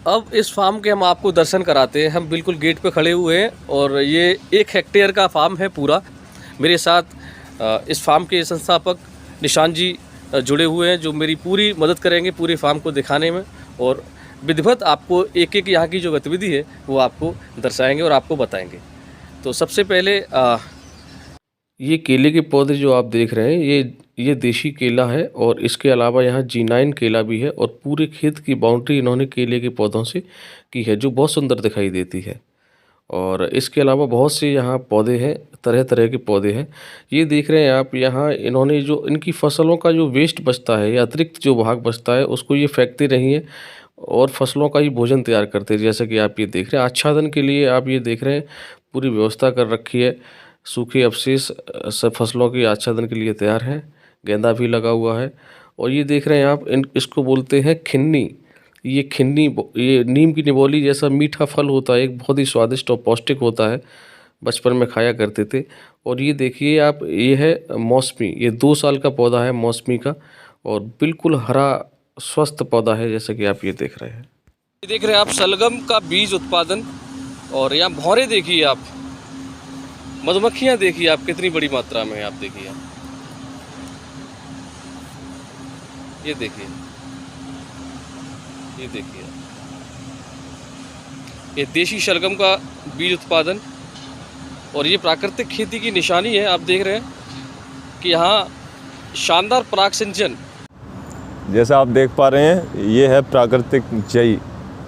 अब इस फार्म के हम आपको दर्शन कराते हैं। हम बिल्कुल गेट पे खड़े हुए हैं और ये 1 हेक्टेयर का फार्म है पूरा। मेरे साथ इस फार्म के संस्थापक निशान जी जुड़े हुए हैं, जो मेरी पूरी मदद करेंगे पूरे फार्म को दिखाने में, और विधिवत आपको एक एक यहाँ की जो गतिविधि है वो आपको दर्शाएंगे और आपको बताएंगे। तो सबसे पहले ये केले के पौधे जो आप देख रहे हैं, ये देशी केला है और इसके अलावा यहाँ G9 केला भी है, और पूरे खेत की बाउंड्री इन्होंने केले के पौधों से की है, जो बहुत सुंदर दिखाई देती है। और इसके अलावा बहुत से यहाँ पौधे हैं, तरह तरह के पौधे हैं। ये देख रहे हैं आप, यहाँ इन्होंने जो इनकी फसलों का जो वेस्ट बचता है या अतिरिक्त जो भाग बचता है उसको ये फेंकते नहीं हैं और फसलों का ही भोजन तैयार करते हैं। जैसा कि आप ये देख रहे हैं, आच्छादन के लिए आप ये देख रहे हैं पूरी व्यवस्था कर रखी है। सूखे अवशेष सब फसलों के आच्छादन के लिए तैयार है। गेंदा भी लगा हुआ है। और ये देख रहे हैं आप, इसको बोलते हैं खिन्नी। ये खिन्नी, ये नीम की निबोली जैसा मीठा फल होता है, एक बहुत ही स्वादिष्ट और पौष्टिक होता है। बचपन में खाया करते थे। और ये देखिए आप, ये है मौसमी। ये 2 साल का पौधा है मौसमी का, और बिल्कुल हरा स्वस्थ पौधा है, जैसा कि आप ये देख रहे हैं। ये देख रहे हैं आप शलगम का बीज उत्पादन। और यहाँ भौरे देखिए आप, मधुमक्खियाँ देखिए आप कितनी बड़ी मात्रा में, आप देखिए आप, ये देखिए, ये देखिए, ये देशी शलगम का बीज उत्पादन। और ये प्राकृतिक खेती की निशानी है। आप देख रहे हैं कि यहाँ शानदार पराग सिंचन। जैसा आप देख पा रहे हैं, ये है प्राकृतिक जई,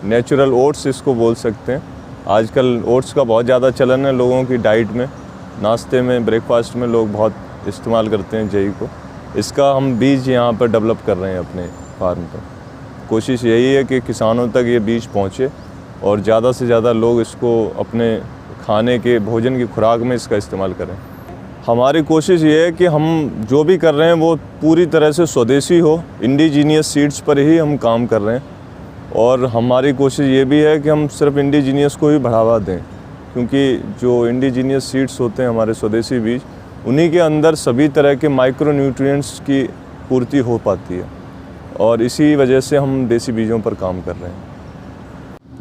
नेचुरल ओट्स इसको बोल सकते हैं। आजकल ओट्स का बहुत ज़्यादा चलन है लोगों की डाइट में, नाश्ते में, ब्रेकफास्ट में लोग बहुत इस्तेमाल करते हैं जई को। इसका हम बीज यहाँ पर डेवलप कर रहे हैं अपने फार्म पर। कोशिश यही है कि किसानों तक ये बीज पहुँचे और ज़्यादा से ज़्यादा लोग इसको अपने खाने के, भोजन की खुराक में इसका इस्तेमाल करें। हमारी कोशिश ये है कि हम जो भी कर रहे हैं वो पूरी तरह से स्वदेशी हो, इंडिजीनियस सीड्स पर ही हम काम कर रहे हैं। और हमारी कोशिश ये भी है कि हम सिर्फ इंडिजीनियस को ही बढ़ावा दें, क्योंकि जो इंडिजीनियस सीड्स होते हैं हमारे स्वदेशी बीज, उन्हीं के अंदर सभी तरह के माइक्रो न्यूट्रिएंट्स की पूर्ति हो पाती है, और इसी वजह से हम देसी बीजों पर काम कर रहे हैं।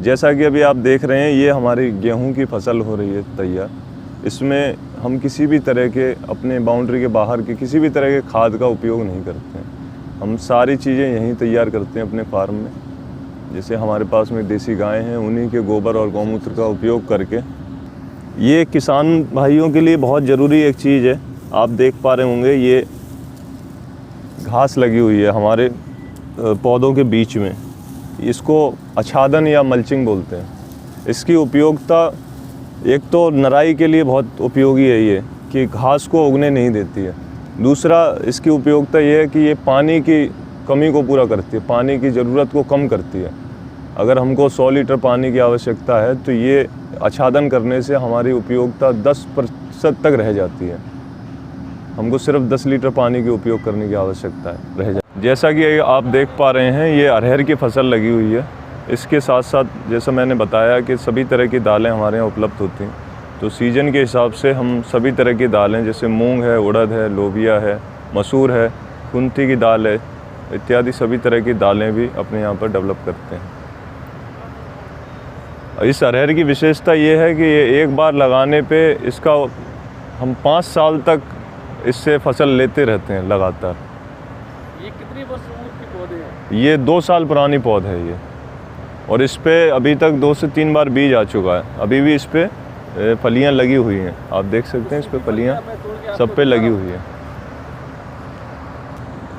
जैसा कि अभी आप देख रहे हैं, ये हमारी गेहूं की फसल हो रही है तैयार। इसमें हम किसी भी तरह के, अपने बाउंड्री के बाहर के किसी भी तरह के खाद का उपयोग नहीं करते हैं। हम सारी चीज़ें यहीं तैयार करते हैं अपने फार्म में। जैसे हमारे पास में देसी गायें हैं, उन्हीं के गोबर और गौमूत्र का उपयोग करके। ये किसान भाइयों के लिए बहुत ज़रूरी एक चीज़ है। आप देख पा रहे होंगे, ये घास लगी हुई है हमारे पौधों के बीच में। इसको आच्छादन या मल्चिंग बोलते हैं। इसकी उपयोगिता, एक तो नराई के लिए बहुत उपयोगी है ये, कि घास को उगने नहीं देती है। दूसरा, इसकी उपयोगिता ये है कि ये पानी की कमी को पूरा करती है, पानी की ज़रूरत को कम करती है। अगर हमको 100 लीटर पानी की आवश्यकता है तो ये आच्छादन करने से हमारी उपयोगिता 10% तक रह जाती है। हमको सिर्फ 10 लीटर पानी के उपयोग करने की आवश्यकता है रह जाती है। जैसा कि आप देख पा रहे हैं, ये अरहर की फसल लगी हुई है। इसके साथ साथ जैसा मैंने बताया कि सभी तरह की दालें हमारे यहाँ उपलब्ध होती हैं। तो सीजन के हिसाब से हम सभी तरह की दालें, जैसे मूंग है, उड़द है, लोबिया है, मसूर है, कुंथी की दाल है, इत्यादि सभी तरह की दालें भी अपने यहाँ पर डेवलप करते हैं। इस अरहर की विशेषता ये है कि ये एक बार लगाने पे इसका हम 5 साल तक इससे फसल लेते रहते हैं लगातार। ये कितनी वर्ष उम्र के पौधे हैं? ये 2 साल पुरानी पौधा है ये, और इस पे अभी तक 2 से 3 बार बीज आ चुका है। अभी भी इस पे फलियां लगी हुई हैं, आप देख सकते हैं, इस पे फलियां सब पे लगी हुई है।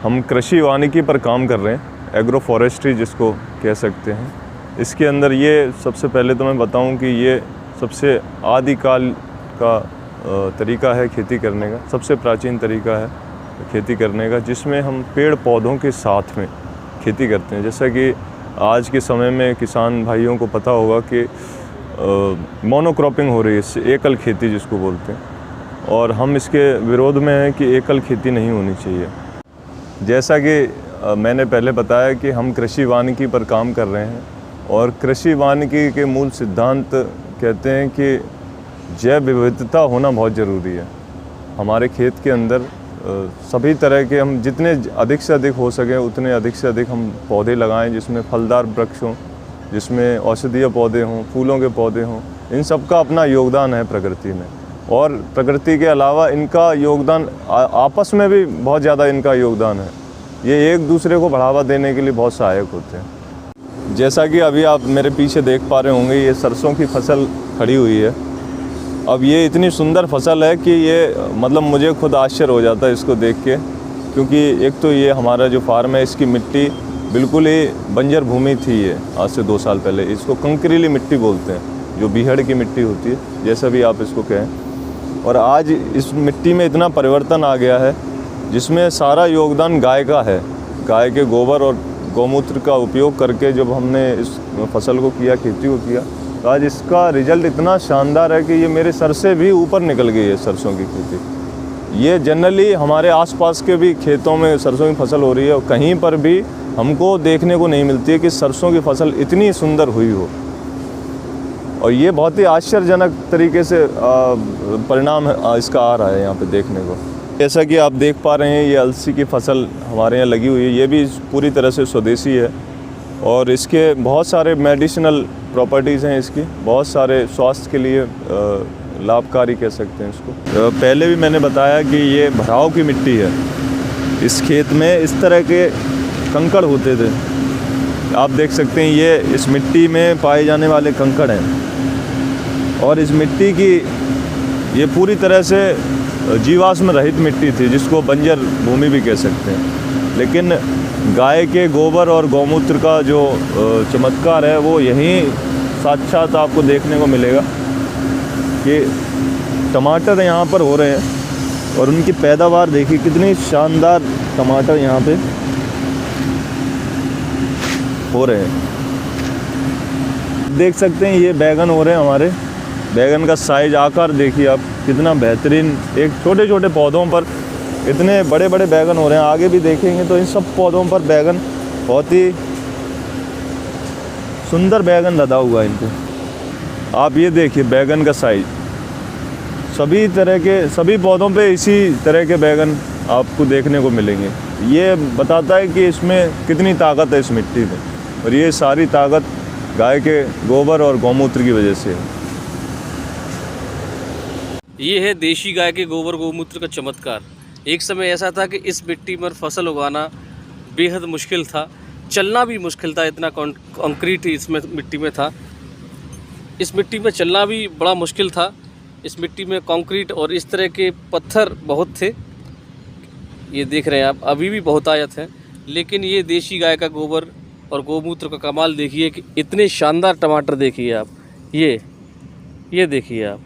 हम कृषि वानिकी पर काम कर रहे हैं, एग्रो फॉरेस्ट्री जिसको कह सकते हैं। इसके अंदर ये, सबसे पहले तो मैं बताऊं कि ये सबसे आदिकाल का तरीका है खेती करने का, सबसे प्राचीन तरीका है खेती करने का, जिसमें हम पेड़ पौधों के साथ में खेती करते हैं। जैसा कि आज के समय में किसान भाइयों को पता होगा कि मोनोक्रॉपिंग हो रही है, एकल खेती जिसको बोलते हैं, और हम इसके विरोध में हैं कि एकल खेती नहीं होनी चाहिए। जैसा कि मैंने पहले बताया कि हम कृषि वानिकी पर काम कर रहे हैं, और कृषि वानिकी के मूल सिद्धांत कहते हैं कि जैव विविधता होना बहुत ज़रूरी है। हमारे खेत के अंदर सभी तरह के, हम जितने अधिक से अधिक हो सके उतने अधिक से अधिक हम पौधे लगाएं जिसमें फलदार वृक्ष हों, जिसमें औषधीय पौधे हों, फूलों के पौधे हों, इन सब का अपना योगदान है प्रकृति में। और प्रकृति के अलावा इनका योगदान आपस में भी बहुत ज़्यादा इनका योगदान है। ये एक दूसरे को बढ़ावा देने के लिए बहुत सहायक होते हैं। जैसा कि अभी आप मेरे पीछे देख पा रहे होंगे, ये सरसों की फसल खड़ी हुई है। अब ये इतनी सुंदर फसल है कि ये मतलब मुझे खुद आश्चर्य हो जाता है इसको देख के, क्योंकि एक तो ये हमारा जो फार्म है इसकी मिट्टी बिल्कुल ही बंजर भूमि थी। ये आज से 2 साल पहले इसको कंकरीली मिट्टी बोलते हैं, जो बीहड़ की मिट्टी होती है, जैसा भी आप इसको कहें। और आज इस मिट्टी में इतना परिवर्तन आ गया है जिसमें सारा योगदान गाय का है। गाय के गोबर और गौमूत्र का उपयोग करके जब हमने इस फसल को किया, खेती को किया, तो आज इसका रिजल्ट इतना शानदार है कि ये मेरे सर से भी ऊपर निकल गई है सरसों की खेती। ये जनरली हमारे आसपास के भी खेतों में सरसों की फसल हो रही है और कहीं पर भी हमको देखने को नहीं मिलती है कि सरसों की फसल इतनी सुंदर हुई हो। और ये बहुत ही आश्चर्यजनक तरीके से परिणाम इसका आ रहा है यहाँ पे देखने को। जैसा कि आप देख पा रहे हैं, ये अलसी की फसल हमारे यहाँ लगी हुई है। ये भी पूरी तरह से स्वदेशी है और इसके बहुत सारे मेडिसिनल प्रॉपर्टीज़ हैं। इसकी बहुत सारे स्वास्थ्य के लिए लाभकारी कह सकते हैं इसको। पहले भी मैंने बताया कि ये भराव की मिट्टी है। इस खेत में इस तरह के कंकड़ होते थे, आप देख सकते हैं। ये इस मिट्टी में पाए जाने वाले कंकड़ हैं और इस मिट्टी की ये पूरी तरह से जीवाश्म रहित मिट्टी थी, जिसको बंजर भूमि भी कह सकते हैं। लेकिन गाय के गोबर और गौमूत्र का जो चमत्कार है वो यहीं साक्षात आपको देखने को मिलेगा कि टमाटर यहाँ पर हो रहे हैं और उनकी पैदावार देखिए, कितनी शानदार टमाटर यहाँ पे हो रहे हैं। देख सकते हैं ये बैगन हो रहे हैं हमारे। बैगन का साइज, आकार देखिए आप, कितना बेहतरीन। एक छोटे छोटे पौधों पर इतने बड़े बड़े बैगन हो रहे हैं। आगे भी देखेंगे तो इन सब पौधों पर बैगन, बहुत ही सुंदर बैगन लदा हुआ है इन पे। आप ये देखिए बैगन का साइज, सभी तरह के सभी पौधों पे इसी तरह के बैगन आपको देखने को मिलेंगे। ये बताता है कि इसमें कितनी ताकत है इस मिट्टी में, और ये सारी ताकत गाय के गोबर और गौमूत्र की वजह से है। ये है देशी गाय के गोबर गौमूत्र का चमत्कार। एक समय ऐसा था कि इस मिट्टी पर फसल उगाना बेहद मुश्किल था, चलना भी मुश्किल था। इतना कंक्रीट इसमें मिट्टी में था। इस मिट्टी में चलना भी बड़ा मुश्किल था। इस मिट्टी में कंक्रीट और इस तरह के पत्थर बहुत थे। ये देख रहे हैं आप, अभी भी बहुतायत है। लेकिन ये देशी गाय का गोबर और गौमूत्र का कमाल देखिए कि इतने शानदार टमाटर देखिए आप। ये देखिए आप,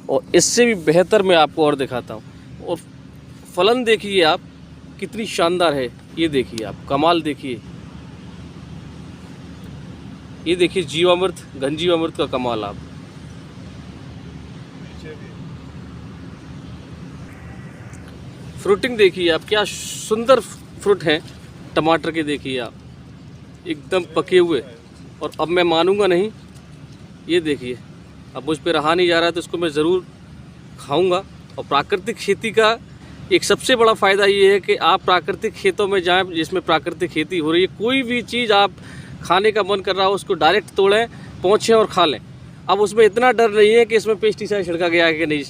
और इससे भी बेहतर मैं आपको और दिखाता हूँ। और फलन देखिए आप, कितनी शानदार है। ये देखिए आप, कमाल देखिए। ये देखिए जीवामृत, घन जीवामृत का कमाल आप। फ्रूटिंग देखिए आप, क्या सुंदर फ्रूट हैं टमाटर के। देखिए आप, एकदम पके हुए। और अब मैं मानूंगा नहीं, ये देखिए, अब मुझ पे रहा नहीं जा रहा है तो इसको मैं ज़रूर खाऊंगा। और प्राकृतिक खेती का एक सबसे बड़ा फ़ायदा ये है कि आप प्राकृतिक खेतों में जाएं जिसमें प्राकृतिक खेती हो रही है। कोई भी चीज़ आप खाने का मन कर रहा हो उसको डायरेक्ट तोड़ें, पहुँचें और खा लें। अब उसमें इतना डर नहीं है कि इसमें पेस्टिसाइड छिड़का गया है कि नहीं।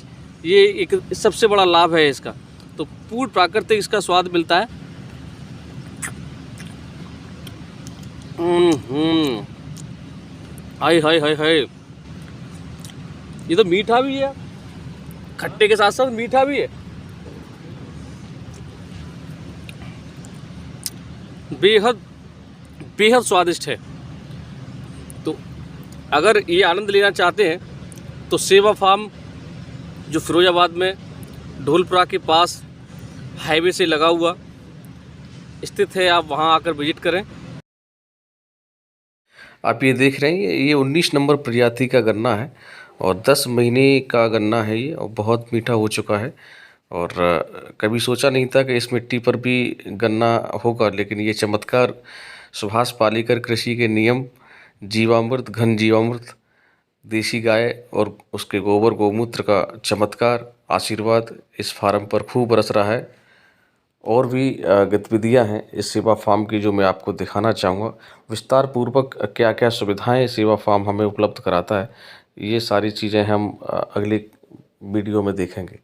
ये एक सबसे बड़ा लाभ है इसका। तो पूर्ण प्राकृतिक इसका स्वाद मिलता है। हाय हाय हाय हाय, ये तो मीठा भी है, खट्टे के साथ साथ मीठा भी है। बेहद बेहद स्वादिष्ट है। तो अगर ये आनंद लेना चाहते हैं तो सेवा फार्म, जो फिरोजाबाद में ढोलपुरा के पास हाईवे से लगा हुआ स्थित है, आप वहां आकर विजिट करें। आप ये देख रहे हैं, ये 19 नंबर प्रजाति का गन्ना है और 10 महीने का गन्ना है ये, और बहुत मीठा हो चुका है। और कभी सोचा नहीं था कि इस मिट्टी पर भी गन्ना होगा। लेकिन ये चमत्कार सुभाष पालेकर कृषि के नियम, जीवामृत, घन जीवामृत, देशी गाय और उसके गोबर गौमूत्र का चमत्कार, आशीर्वाद इस फार्म पर खूब बरस रहा है। और भी गतिविधियां हैं इस सेवा फार्म की जो मैं आपको दिखाना चाहूँगा। विस्तार पूर्वक क्या क्या सुविधाएं सेवा फार्म हमें उपलब्ध कराता है, ये सारी चीज़ें हम अगली वीडियो में देखेंगे।